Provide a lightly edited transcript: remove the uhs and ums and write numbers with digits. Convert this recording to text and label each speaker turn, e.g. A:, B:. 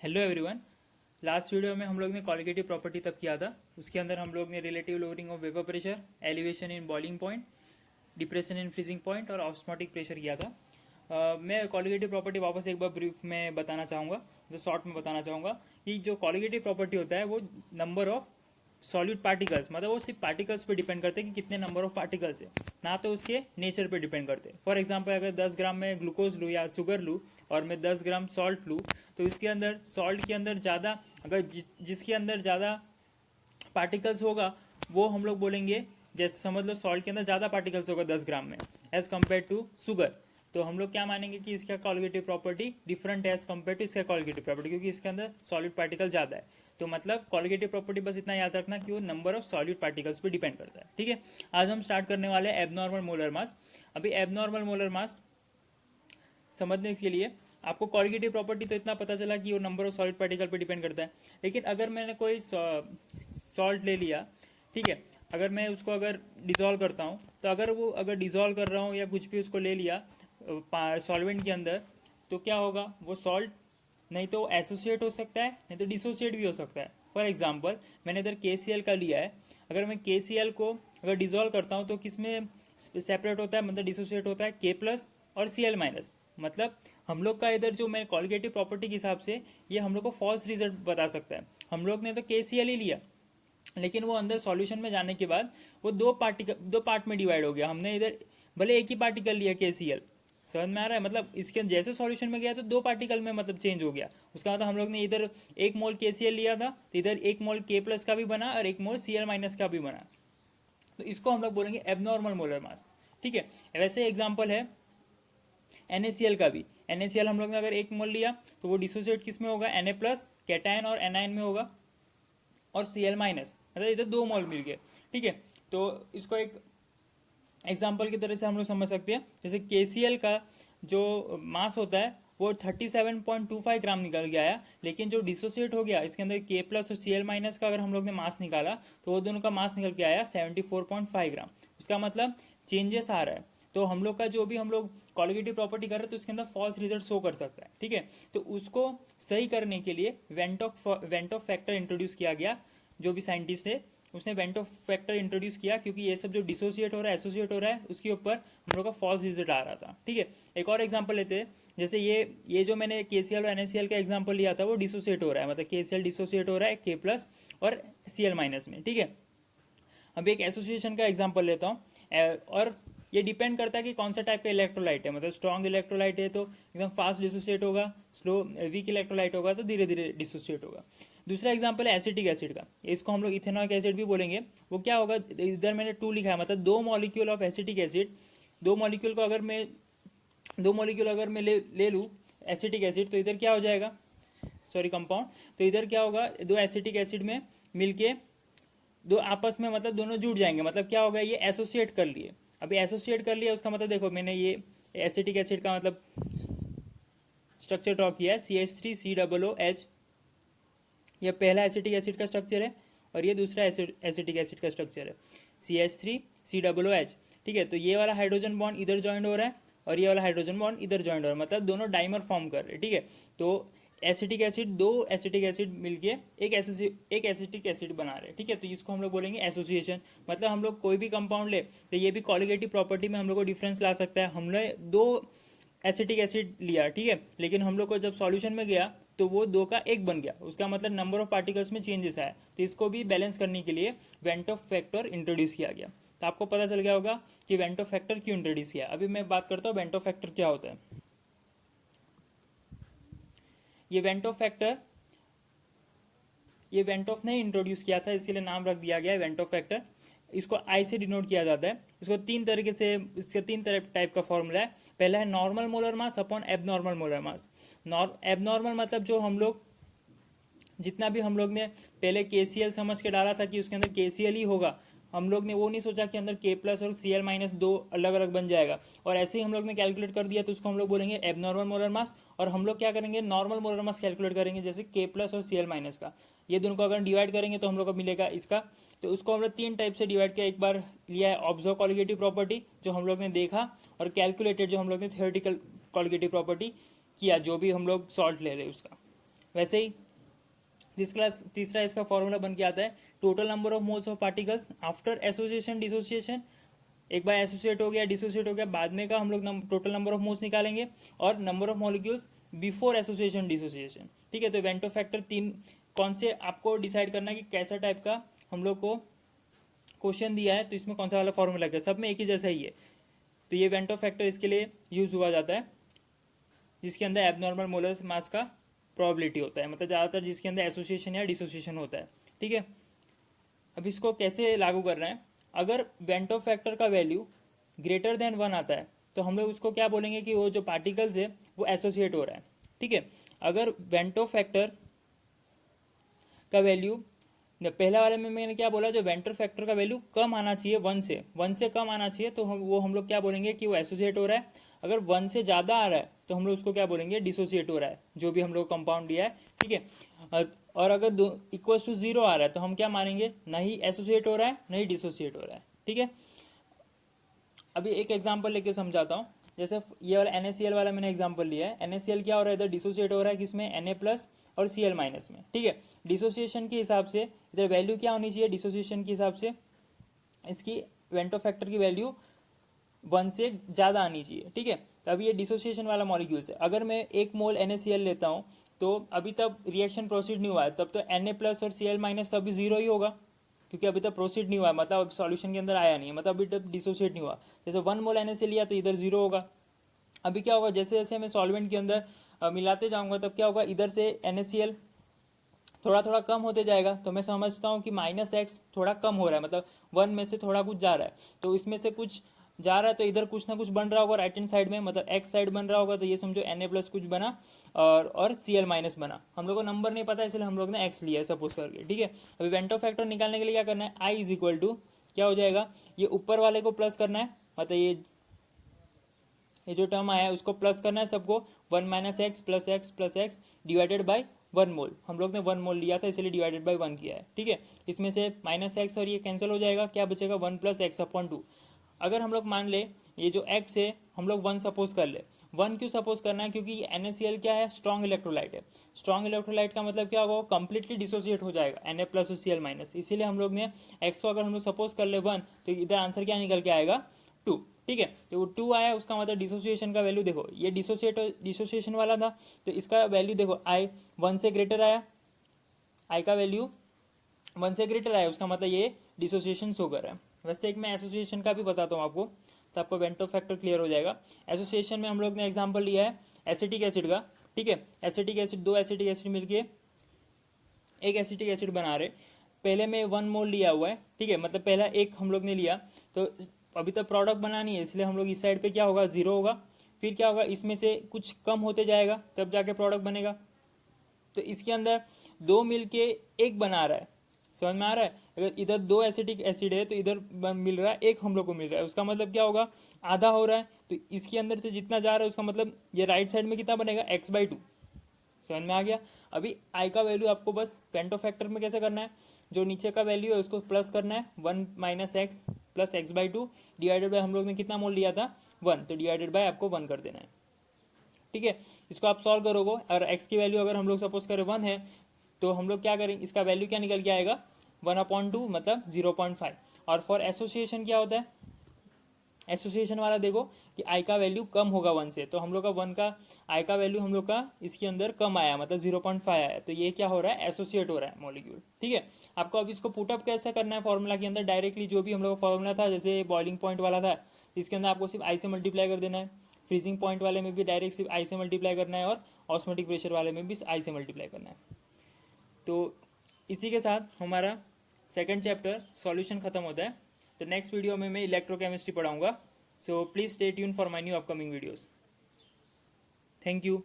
A: Hello everyone. Last video में हम लोग ने कॉलिगेटिव प्रॉपर्टी तब किया था। उसके अंदर हम लोग ने relative lowering of vapour pressure, elevation in boiling point, depression in freezing point और ऑस्मोटिक प्रेशर किया था। मैं कॉलिगेटिव प्रॉपर्टी वापस एक बार ब्रीफ में बताना चाहूँगा, जो शॉर्ट में बताना चाहूँगा कि जो कॉलिगेटिव प्रॉपर्टी होता है वो नंबर ऑफ सॉलिड पार्टिकल्स, मतलब वो सिर्फ पार्टिकल्स पे डिपेंड करते हैं कि कितने नंबर ऑफ पार्टिकल्स है, ना तो उसके नेचर पे डिपेंड करते हैं। फॉर एग्जांपल अगर 10 ग्राम में ग्लूकोज लूँ या शुगर लूँ और मैं 10 ग्राम सॉल्ट लूँ, तो इसके अंदर सॉल्ट के अंदर ज़्यादा, अगर जिसके अंदर ज़्यादा पार्टिकल्स होगा वो हम लोग बोलेंगे, जैसे समझ लो सॉल्ट के अंदर ज़्यादा पार्टिकल्स होगा 10 ग्राम में एज कम्पेयर टू शुगर, तो हम लोग क्या मानेंगे कि इसका कॉलिगेटिव प्रॉपर्टी डिफरेंट है एज कम्पेयर टू इसका कॉलिगेटिव प्रॉपर्टी, क्योंकि इसके अंदर सॉलिड पार्टिकल ज़्यादा है। तो मतलब कॉलिगेटिव प्रॉपर्टी बस इतना याद रखना कि वो नंबर ऑफ सॉलिड पार्टिकल्स पे डिपेंड करता है। ठीक है, आज हम स्टार्ट करने वाले हैं एबनॉर्मल मोलर मास। अभी एबनॉर्मल मोलर मास समझने के लिए आपको कॉलिगेटिव प्रॉपर्टी तो इतना पता चला कि वो नंबर ऑफ सॉलिड पार्टिकल पे डिपेंड करता है, लेकिन अगर मैंने कोई सॉल्ट ले लिया, ठीक है, अगर मैं उसको अगर डिजोल्व करता हूँ, तो अगर डिजोल्व कर रहा हूँ या कुछ भी उसको ले लिया सॉल्वेंट के अंदर, तो क्या होगा, वो सॉल्ट नहीं तो एसोसिएट हो सकता है, नहीं तो डिसोसिएट भी हो सकता है। फॉर एग्जाम्पल मैंने इधर KCl का लिया है, अगर मैं KCl को अगर डिजोल्व करता हूँ तो किस में सेपरेट होता है, मतलब डिसोसिएट होता है K प्लस और Cl माइनस। मतलब हम लोग का इधर जो मैं कॉलिगेटिव प्रॉपर्टी के हिसाब से ये हम लोग को फॉल्स रिजल्ट बता सकता है। हम लोग ने तो KCl ही लिया, लेकिन वो अंदर सॉल्यूशन में जाने के बाद वो दो पार्ट में डिवाइड हो गया। हमने इधर भले एक ही पार्टिकल लिया KCl, समझ में आ रहा है, मतलब इसके जैसे सॉल्यूशन में गया तो दो पार्टिकल में मतलब चेंज हो गया। उसका मतलब हम लोग ने इधर एक मोल KCl लिया था तो इधर एक मोल K प्लस का भी बना और एक मोल Cl माइनस का भी बना, तो इसको हम लोग बोलेंगे एबनॉर्मल मोलर मास। ठीक है, वैसे एग्जाम्पल है NaCl का भी। NaCl हम लोग ने अगर एक मोल लिया तो वो डिसोसिएट किस में होगा, Na प्लस कैटायन और एनायन में होगा, और Cl माइनस, मतलब इधर दो मोल मिल गए। ठीक है, तो इसको एक एग्जाम्पल की तरह से हम लोग समझ सकते हैं, जैसे KCl का जो मास होता है वो 37.25 ग्राम निकल के आया, लेकिन जो डिसोसिएट हो गया इसके अंदर K प्लस और Cl माइनस का अगर हम लोग ने मास निकाला तो वो दोनों का मास निकल के आया 74.5 ग्राम। उसका मतलब चेंजेस आ रहा है। तो हम लोग का जो भी हम लोग कॉलिगेटिव प्रॉपर्टी कर रहे हैं तो उसके अंदर फॉल्स रिजल्ट शो कर सकता है। ठीक है, तो उसको सही करने के लिए वेंट ऑफ फैक्टर इंट्रोड्यूस किया गया। जो भी साइंटिस्ट है उसने वेंट ऑफ फैक्टर इंट्रोड्यूस किया, क्योंकि ये सब जो डिसोसिएट हो रहा है एसोसिएट हो रहा है उसके ऊपर हम लोग का फॉल्स रिजल्ट आ रहा था। ठीक है, एक और एग्जांपल लेते हैं, जैसे ये जो मैंने KCl और NaCl का एग्जांपल लिया था वो डिसोसिएट हो रहा है, मतलब KCl डिसोसिएट हो रहा है K प्लस और Cl माइनस में। ठीक है, अब एक एसोसिएशन का एग्जांपल लेता हूँ, और ये डिपेंड करता है कि कौन सा टाइप का इलेक्ट्रोलाइट है, मतलब स्ट्रॉन्ग इलेक्ट्रोलाइट है तो एकदम फास्ट डिसोसिएट होगा, स्लो वीक इलेक्ट्रोलाइट होगा तो धीरे धीरे डिसोसिएट होगा। दूसरा एग्जांपल है एसिटिक एसिड का, इसको हम लोग इथेनॉइक एसिड भी बोलेंगे। वो क्या होगा, इधर मैंने 2 लिखा है, मतलब दो मॉलिक्यूल ऑफ एसिटिक एसिड, दो मॉलिक्यूल को अगर मैं ले लूँ एसिटिक एसिड, तो इधर क्या हो जाएगा, सॉरी कंपाउंड, तो इधर क्या होगा, दो एसिटिक एसिड में मिलके दो आपस में मतलब दोनों जुड़ जाएंगे, मतलब क्या होगा, ये एसोसिएट कर लिए। अभी एसोसिएट कर लिया उसका मतलब देखो मैंने ये एसिटिक एसिड का मतलब स्ट्रक्चर ड्रॉ किया है, CH3COOH, ये पहला एसिटिक एसिड का स्ट्रक्चर है और ये दूसरा एसिटिक एसिड का स्ट्रक्चर है CH3COOH। ठीक है, तो ये वाला हाइड्रोजन बॉन्ड इधर ज्वाइंट हो रहा है और ये वाला हाइड्रोजन बॉन्ड इधर ज्वाइंट हो रहा है, मतलब दोनों डाइमर फॉर्म कर रहे हैं। ठीक है, तो एसिटिक एसिड, दो एसिटिक एसिड मिलके एक एसिटिक एसिड बना रहे हैं। ठीक है, तो इसको हम लोग बोलेंगे एसोसिएशन। मतलब हम लोग कोई भी कंपाउंड ले तो ये भी कॉलिगेटिव प्रॉपर्टी में हम लोग को डिफरेंस ला सकता है। हमने दो एसिटिक एसिड लिया, ठीक है, लेकिन हम लोग को जब सॉल्यूशन में गया तो वो दो का एक बन गया, उसका मतलब नंबर ऑफ पार्टिकल्स में चेंजेस आया, तो इसको भी बैलेंस करने के लिए वेंट ऑफ फैक्टर इंट्रोड्यूस किया गया। तो आपको पता चल गया होगा कि वेंट ऑफ फैक्टर क्यों इंट्रोड्यूस किया। अभी मैं बात करता हूँ वेंट ऑफ फैक्टर क्या होता है। ये वेंट ऑफ फैक्टर, ये वेंट ऑफ ने इंट्रोड्यूस किया था, इसीलिए नाम रख दिया गया है वेंट ऑफ फैक्टर। इसको आई से डिनोट किया जाता है। इसको तीन तरीके से, इसके तीन टाइप का फॉर्मूला है। पहला है normal molar mass upon abnormal molar mass. Abnormal मतलब जो हम लोग जितना भी हम लोग ने पहले KCl समझ के डाला था कि उसके अंदर KCl ही होगा, हम लोग ने वो नहीं सोचा कि अंदर K प्लस और Cl माइनस दो अलग अलग बन जाएगा, और ऐसे ही हम लोग ने कैलकुलेट कर दिया, तो उसको हम लोग बोलेंगे एबनॉर्मल मोलर मास। और हम लोग क्या करेंगे, नॉर्मल मोलर मास कैलकुलेट करेंगे, जैसे K प्लस और Cl माइनस का, ये दोनों को अगर डिवाइड करेंगे तो हम लोग को मिलेगा इसका। तो उसको हम लोग तीन टाइप से डिवाइड किया, एक बार लिया है ऑब्जर्व कॉलिगेटिव प्रॉपर्टी जो हम लोग ने देखा, और कैलकुलेटेड जो हम लोग ने थियोरेटिकल कॉलिगेटिव प्रॉपर्टी किया, जो भी हम लोग सॉल्ट ले रहे उसका। वैसे ही तीसरा इसका फॉर्मूला बन के आता है total number of moles of particles after association dissociation. एक बार एसोसिएट हो गया डिसोसिएट हो गया, बाद में का हम लोग टोटल नंबर ऑफ मोल्स निकालेंगे और number of molecules before association dissociation. ठीक है, तो वेंटो फैक्टर तीन कौन से आपको डिसाइड करना है कि कैसा टाइप का हम लोग को क्वेश्चन दिया है, तो इसमें कौन सा वाला फॉर्मूला है, सब में एक ही जैसा ही है। तो ये वेंटो फैक्टर इसके लिए यूज हुआ जाता है जिसके अंदर एबनॉर्मल मोलर मास का प्रोबेबिलिटी होता है, मतलब ज़्यादातर जिसके अंदर एसोसिएशन या डिसोसिएशन होता है। ठीक है, अब इसको कैसे लागू करना है, अगर वेंटो फैक्टर का वैल्यू ग्रेटर देन 1 आता है तो हम लोग उसको क्या बोलेंगे कि वो जो पार्टिकल्स है वो एसोसिएट हो रहा है। ठीक है, अगर वेंटो फैक्टर का वैल्यू पहला वाले में मैंने क्या बोला, जो वेंटर फैक्टर का वैल्यू कम आना चाहिए 1 से कम आना चाहिए, तो हम लोग क्या बोलेंगे कि वो एसोसिएट हो रहा है। अगर 1 से ज़्यादा आ रहा है तो हम लोग उसको क्या बोलेंगे, डिसोसिएट हो रहा है, जो भी हम लोग कंपाउंड दिया है। ठीक है, और अगर इक्वल टू 0 आ रहा है तो हम क्या मानेंगे, नहीं एसोसिएट हो रहा है नहीं डिसोसिएट हो रहा है। ठीक है, अभी एक एग्जांपल लेके समझाता हूँ। जैसे ये वाला NaCl वाला मैंने एग्जांपल लिया है, NaCl क्या हो रहा है, इधर डिसोसिएट हो रहा है किसमें, Na+ और Cl- में। ठीक है, डिसोसिएशन के हिसाब से इधर वैल्यू क्या होनी चाहिए, डिसोसिएशन के हिसाब से इसकी वेंटो फैक्टर की वैल्यू 1 से ज़्यादा आनी चाहिए। ठीक है, तो अभी ये डिसोसिएशन वाला मॉलिक्यूल्स है, अगर मैं 1 मोल NaCl लेता हूँ तो अभी तक रिएक्शन प्रोसीड नहीं हुआ है, तब तो Na+ और Cl- तो अभी 0 ही होगा, क्योंकि अभी तक प्रोसीड नहीं हुआ है, मतलब सॉल्यूशन के अंदर आया नहीं है, मतलब अभी तक डिसोसिएट नहीं हुआ। जैसे 1 मोल Na लिया तो इधर 0 होगा। अभी क्या होगा, जैसे जैसे मैं सॉल्वेंट के अंदर मिलाते जाऊंगा तब क्या होगा, इधर से NaCl थोड़ा थोड़ा कम होते जाएगा, तो मैं समझता हूँ कि -x थोड़ा कम हो रहा है, मतलब 1 में से थोड़ा कुछ जा रहा है, तो इसमें से कुछ जा रहा है तो इधर कुछ ना कुछ बन रहा होगा राइट हैंड साइड में, मतलब x साइड बन रहा होगा, तो ये समझो Na+ कुछ बना और Cl- बना। हम लोग को नंबर नहीं पता इसलिए हम लोग ने x लिया है सपोज करके। ठीक है, अभी वेंटो फैक्टर निकालने के लिए क्या करना है, I = क्या हो जाएगा, ये ऊपर वाले को प्लस करना है, मतलब ये जो टर्म आया है उसको प्लस करना है सबको, 1 - x + x + x divided by 1 मोल। हम लोग ने 1 मोल लिया था इसलिए डिवाइडेड बाई 1 किया है। ठीक है, इसमें से -x और ये कैंसिल हो जाएगा, क्या बचेगा 1 + x/2। अगर हम लोग मान ले ये जो x है हम लोग 1 सपोज कर ले, 1 क्यों सपोज करना है, क्योंकि NaCl क्या है, स्ट्रॉन्ग इलेक्ट्रोलाइट है। स्ट्रॉन्ग इलेक्ट्रोलाइट का मतलब क्या होगा, कंप्लीटली डिसोसिएट हो जाएगा Na+ और Cl-, इसीलिए हम लोग ने x को अगर हम लोग सपोज कर ले 1 तो इधर आंसर क्या निकल के आएगा 2। ठीक है, तो वो 2 आया, उसका मतलब डिसोसिएशन का वैल्यू देखो, ये डिसोसिएशन वाला था तो इसका वैल्यू देखो I 1 से ग्रेटर आया, I का वैल्यू 1 से ग्रेटर आया, उसका मतलब ये डिसोसिएशन शो कर रहा है। वैसे एक मैं एसोसिएशन का भी बताता हूँ आपको, तो आपको वेंटो फैक्टर क्लियर हो जाएगा। एसोसिएशन में हम लोग ने एग्जांपल लिया है एसिटिक एसिड का। ठीक है, एसिटिक एसिड, 2 एसिटिक एसिड मिलके एक एसिटिक एसिड बना रहे, पहले में 1 मोल लिया हुआ है। ठीक है, मतलब पहला एक हम लोग ने लिया, तो अभी तक प्रोडक्ट बनानी है इसलिए हम लोग इस साइड पे क्या होगा 0 होगा, फिर क्या होगा इसमें से कुछ कम होते जाएगा तब जाके प्रोडक्ट बनेगा। तो इसके अंदर 2 मिल के एक बना रहा है, समझ में आ रहा है। अगर इधर 2 एसिटिक एसिड है तो इधर मिल रहा है एक हम लोग को मिल रहा है, उसका मतलब क्या होगा आधा हो रहा है, तो इसके अंदर से जितना जा रहा है उसका मतलब ये राइट साइड में कितना बनेगा x/2। समझ में आ गया। अभी I का वैल्यू आपको बस वेंटो फैक्टर में कैसे करना है, जो नीचे का वैल्यू है उसको प्लस करना है, 1 - x + x/2 डिवाइडेड बाय हम लोग ने कितना मोल लिया था 1, तो डिवाइडेड बाय आपको 1 कर देना है। ठीक है, इसको आप सॉल्व करोगे और x की वैल्यू अगर हम लोग सपोज करें 1 है तो हम लोग क्या करेंगे, इसका वैल्यू क्या निकल के आएगा 1/2 मतलब 0.5। और फॉर एसोसिएशन क्या होता है, एसोसिएशन वाला देखो कि I का वैल्यू कम होगा 1 से, तो हम लोग का 1 का I का वैल्यू हम लोग का इसके अंदर कम आया, मतलब 0.5 आया, तो ये क्या हो रहा है एसोसिएट हो रहा है मॉलिक्यूल। ठीक है, आपको अब इसको पुटअप कैसे करना है फॉर्मूला के अंदर, डायरेक्टली जो भी हम लोग का फॉर्मूला था जैसे बॉइलिंग पॉइंट वाला था इसके अंदर आपको सिर्फ I से मल्टीप्लाई कर देना है, फ्रीजिंग पॉइंट वाले में भी डायरेक्ट सिर्फ I से मल्टीप्लाई करना है, और ऑस्मोटिक प्रेशर वाले में भी I से मल्टीप्लाई करना है। तो इसी के साथ हमारा सेकंड चैप्टर सॉल्यूशन खत्म होता है। तो नेक्स्ट वीडियो में मैं इलेक्ट्रोकेमिस्ट्री पढ़ाऊंगा। So please stay tune for my new upcoming videos. Thank you.